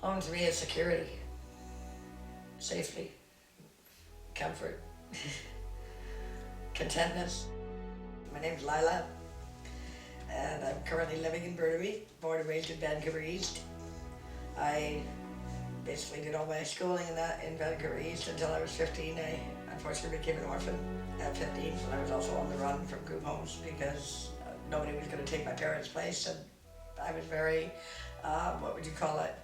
Home to me is security, safety, comfort, contentment. My name's Lyla, and I'm currently living in Burnaby, born and raised in Vancouver East. I basically did all my schooling in Vancouver East until I was 15. I unfortunately became an orphan at 15, and I was also on the run from group homes because nobody was going to take my parents' place, and I was very, what would you call it,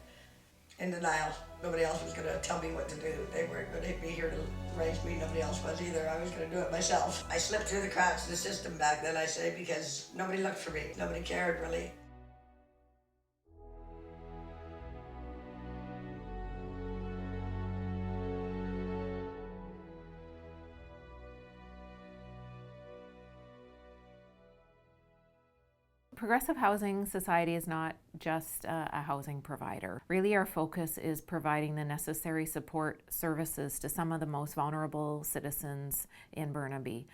in denial. Nobody else was going to tell me what to do. They weren't going to be here to raise me. Nobody else was either. I was going to do it myself. I slipped through the cracks of the system back then, I say, because nobody looked for me. Nobody cared, really. Progressive Housing Society is not just a housing provider. Really, our focus is providing the necessary support services to some of the most vulnerable citizens in Burnaby.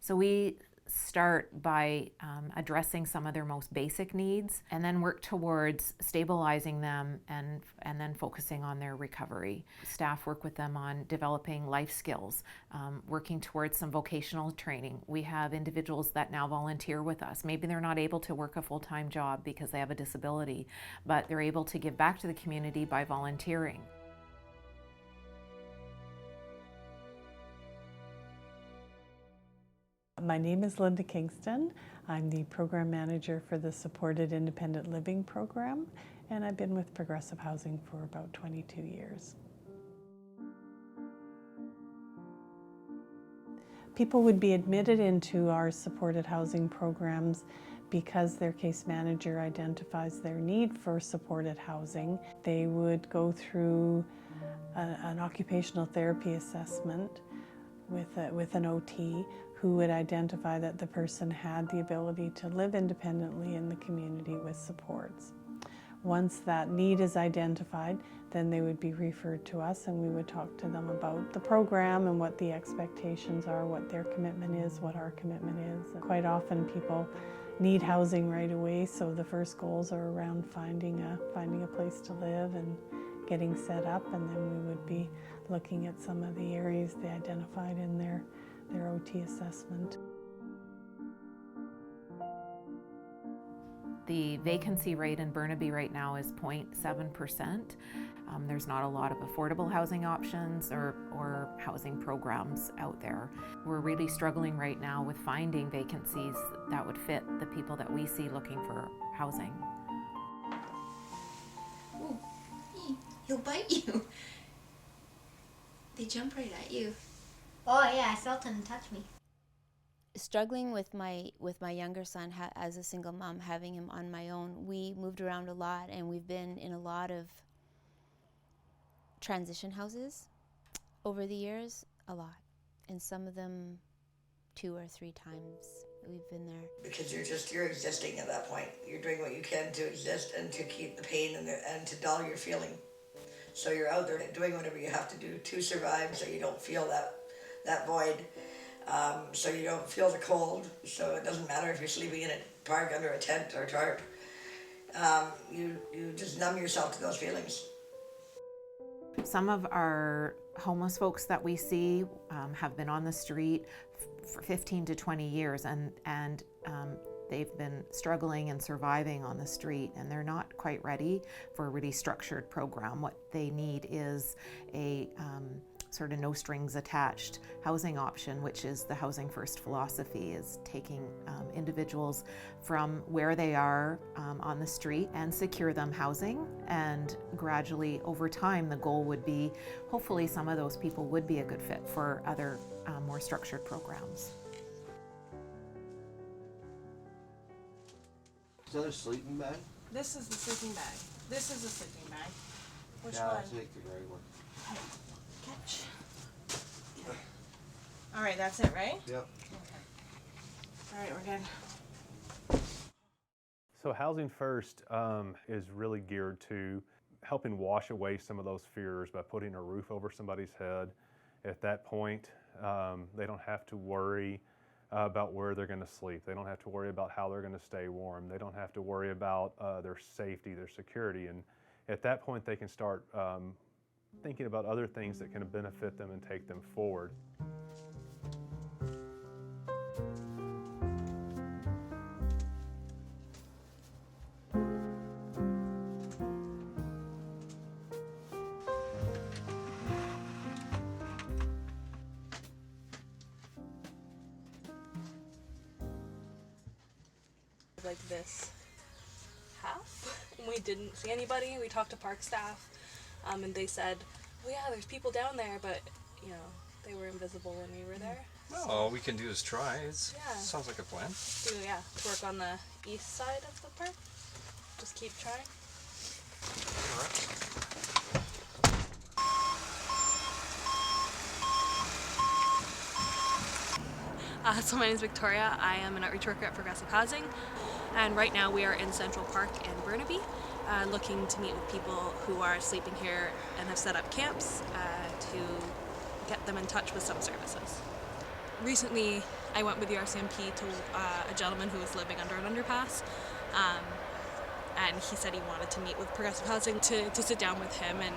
So we start by addressing some of their most basic needs and then work towards stabilizing them and then focusing on their recovery. Staff work with them on developing life skills, working towards some vocational training. We have individuals that now volunteer with us. Maybe they're not able to work a full-time job because they have a disability, but they're able to give back to the community by volunteering. My name is Linda Kingston. I'm the program manager for the Supported Independent Living program, and I've been with Progressive Housing for about 22 years. People would be admitted into our supported housing programs because their case manager identifies their need for supported housing. They would go through an occupational therapy assessment with an OT who would identify that the person had the ability to live independently in the community with supports. Once that need is identified, then they would be referred to us and we would talk to them about the program and what the expectations are, what their commitment is, what our commitment is. Quite often people need housing right away, so the first goals are around finding a place to live and getting set up, and then we would be looking at some of the areas they identified in their OT assessment. The vacancy rate in Burnaby right now is 0.7%. There's not a lot of affordable housing options or housing programs out there. We're really struggling right now with finding vacancies that would fit the people that we see looking for housing. Ooh, he'll bite you. They jump right at you. Oh yeah, I felt him touch me. Struggling with my younger son as a single mom, having him on my own, we moved around a lot, and we've been in a lot of transition houses over the years, a lot, and some of them 2 or 3 times we've been there. Because you're existing at that point. You're doing what you can to exist and to keep the pain and to dull your feeling. So you're out there doing whatever you have to do to survive, so you don't feel that void. So you don't feel the cold, so it doesn't matter if you're sleeping in a park under a tent or tarp. You just numb yourself to those feelings. Some of our homeless folks that we see have been on the street for 15 to 20 years, and they've been struggling and surviving on the street, and they're not quite ready for a really structured program. What they need is a sort of no strings attached housing option, which is the Housing First philosophy, is taking individuals from where they are on the street and secure them housing, and gradually over time the goal would be hopefully some of those people would be a good fit for other more structured programs. Is that a sleeping bag? This is the sleeping bag. This is a sleeping bag. Which yeah, one? I'll take the gray one. Catch. All right, that's it, right? Yep. Okay. All right, we're good. So Housing First is really geared to helping wash away some of those fears by putting a roof over somebody's head. At that point, they don't have to worry about where they're going to sleep. They don't have to worry about how they're going to stay warm. They don't have to worry about their safety, their security. at that point they can start thinking about other things that can benefit them and take them forward. Like this half, and we didn't see anybody. We talked to park staff, and they said, "Oh yeah, there's people down there," but you know, they were invisible when we were there. Well, all we can do is try. Yeah. Sounds like a plan. To work on the east side of the park. Just keep trying. All right. So my name is Victoria. I am an outreach worker at Progressive Housing, and right now we are in Central Park in Burnaby, looking to meet with people who are sleeping here and have set up camps to get them in touch with some services. Recently, I went with the RCMP to a gentleman who was living under an underpass, and he said he wanted to meet with Progressive Housing to sit down with him and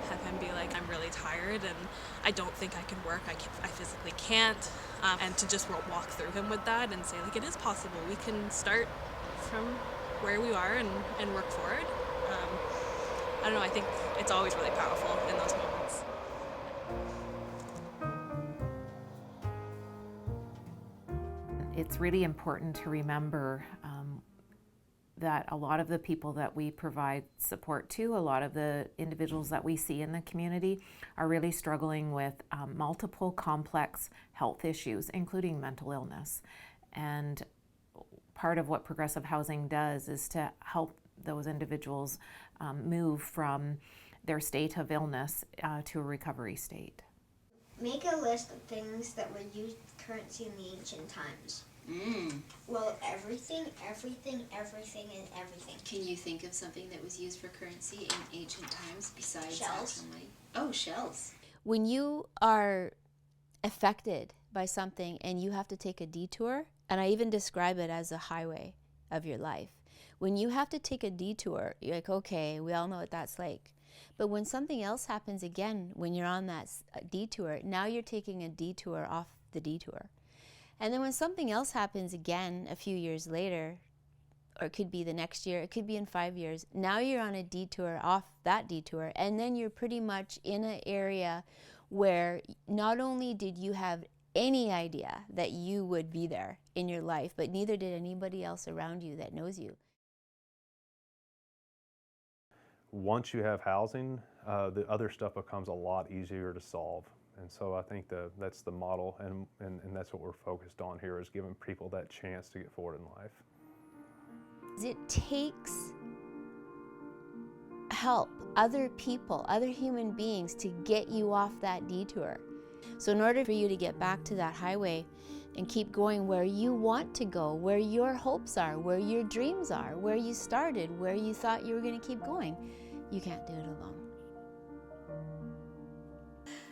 have him be like, I'm really tired and I don't think I can work, I physically can't, and to just walk through him with that and say, like, it is possible, we can start from where we are and work forward. I don't know, I think it's always really powerful in those moments. It's really important to remember that a lot of the people that we provide support to, a lot of the individuals that we see in the community are really struggling with multiple complex health issues, including mental illness. And part of what Progressive Housing does is to help those individuals move from their state of illness to a recovery state. Make a list of things that were used currency in the ancient times. Well, everything. Can you think of something that was used for currency in ancient times besides Shells. actual money? Oh, shells. When you are affected by something and you have to take a detour, and I even describe it as a highway of your life. When you have to take a detour, you're like, okay, we all know what that's like. But when something else happens again, when you're on that detour, now you're taking a detour off the detour. And then when something else happens again a few years later, or it could be the next year, it could be in 5 years, now you're on a detour off that detour, and then you're pretty much in an area where not only did you have any idea that you would be there in your life, but neither did anybody else around you that knows you. Once you have housing, the other stuff becomes a lot easier to solve. And so I think that's the model, and that's what we're focused on here, is giving people that chance to get forward in life. It takes help, other people, other human beings to get you off that detour. So in order for you to get back to that highway and keep going where you want to go, where your hopes are, where your dreams are, where you started, where you thought you were going to keep going, you can't do it alone.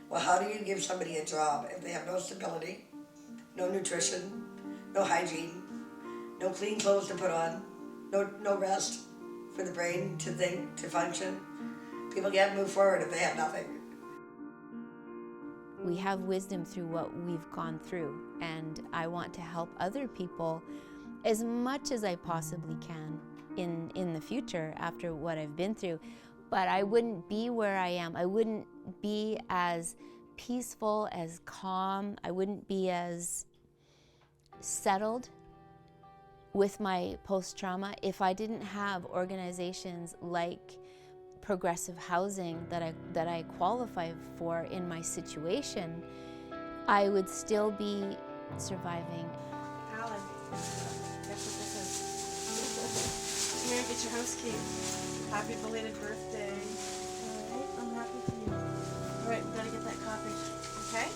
Well, how do you give somebody a job if they have no stability, no nutrition, no hygiene, no clean clothes to put on, no rest for the brain to think, to function? People can't move forward if they have nothing. We have wisdom through what we've gone through, and I want to help other people as much as I possibly can in the future after what I've been through. But I wouldn't be where I am. I wouldn't be as peaceful, as calm. I wouldn't be as settled with my post-trauma if I didn't have organizations like Progressive Housing that I qualify for in my situation. I would still be surviving. Alan, guess what this is? Here, get your house key. Happy belated birthday. Alright, I'm happy for you. Alright, we gotta get that coffee. Okay?